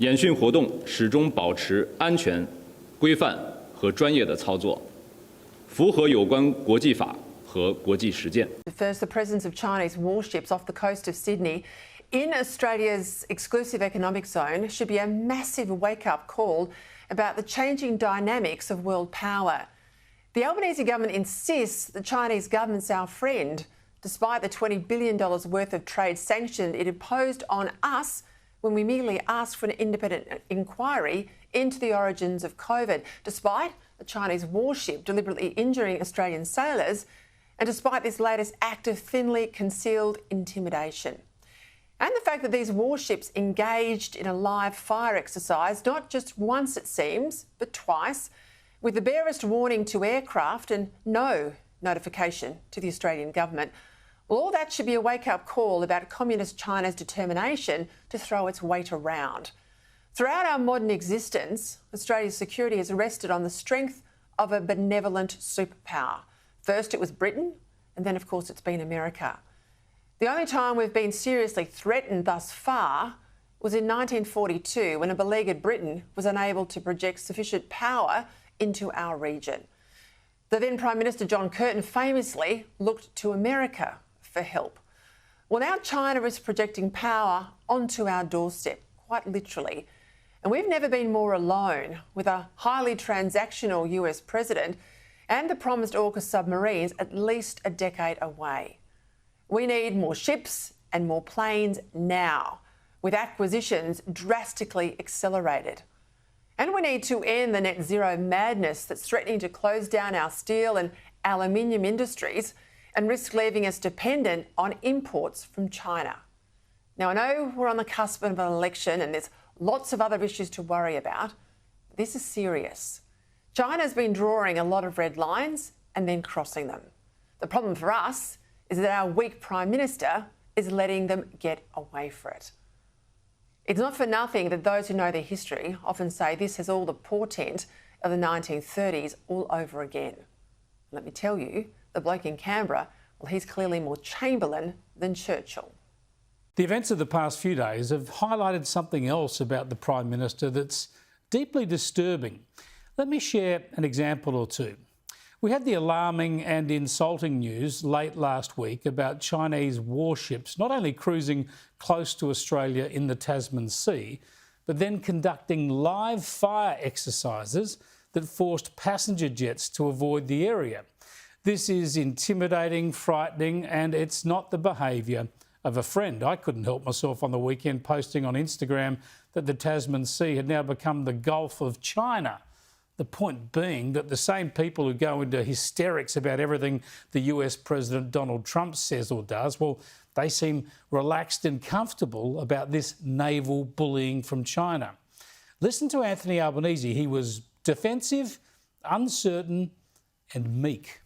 演训活动始终保持安全、规范和专业的操作，符合有关国际法和国际实践。First, the presence of Chinese warships off the coast of Sydney in Australia's exclusive economic zone should be a massive wake-up call about the changing dynamics of world power. The Albanese government insists the Chinese government's our friend, despite the $20 billion worth of trade sanction it imposed on us when we merely asked for an independent inquiry into the origins of COVID, despite the Chinese warship deliberately injuring Australian sailors, and despite this latest act of thinly concealed intimidation. And the fact that these warships engaged in a live fire exercise, not just once it seems, but twice, with the barest warning to aircraft and no notification to the Australian government. Well, all that should be a wake-up call about Communist China's determination to throw its weight around. Throughout our modern existence, Australia's security is rested on the strength of a benevolent superpower. First it was Britain, and then of course it's been America. The only time we've been seriously threatened thus far was in 1942, when a beleaguered Britain was unable to project sufficient power into our region. The then Prime Minister John Curtin famously looked to America for help. Well, now China is projecting power onto our doorstep, quite literally. And we've never been more alone, with a highly transactional US president and the promised AUKUS submarines at least a decade away. We need more ships and more planes now, with acquisitions drastically accelerated. And we need to end the net zero madness that's threatening to close down our steel and aluminium industries and risk leaving us dependent on imports from China. Now, I know we're on the cusp of an election and there's lots of other issues to worry about. This is serious. China's been drawing a lot of red lines and then crossing them. The problem for us is that our weak Prime Minister is letting them get away for it. It's not for nothing that those who know their history often say this has all the portent of the 1930s all over again. Let me tell you, the bloke in Canberra, well, he's clearly more Chamberlain than Churchill. The events of the past few days have highlighted something else about the Prime Minister that's deeply disturbing. Let me share an example or two. We had the alarming and insulting news late last week about Chinese warships not only cruising close to Australia in the Tasman Sea, but then conducting live fire exercises that forced passenger jets to avoid the area. This is intimidating, frightening, and it's not the behaviour of a friend. I couldn't help myself on the weekend posting on Instagram that the Tasman Sea had now become the Gulf of China. The point being that the same people who go into hysterics about everything the US President Donald Trump says or does, well, they seem relaxed and comfortable about this naval bullying from China. Listen to Anthony Albanese. He was defensive, uncertain and meek.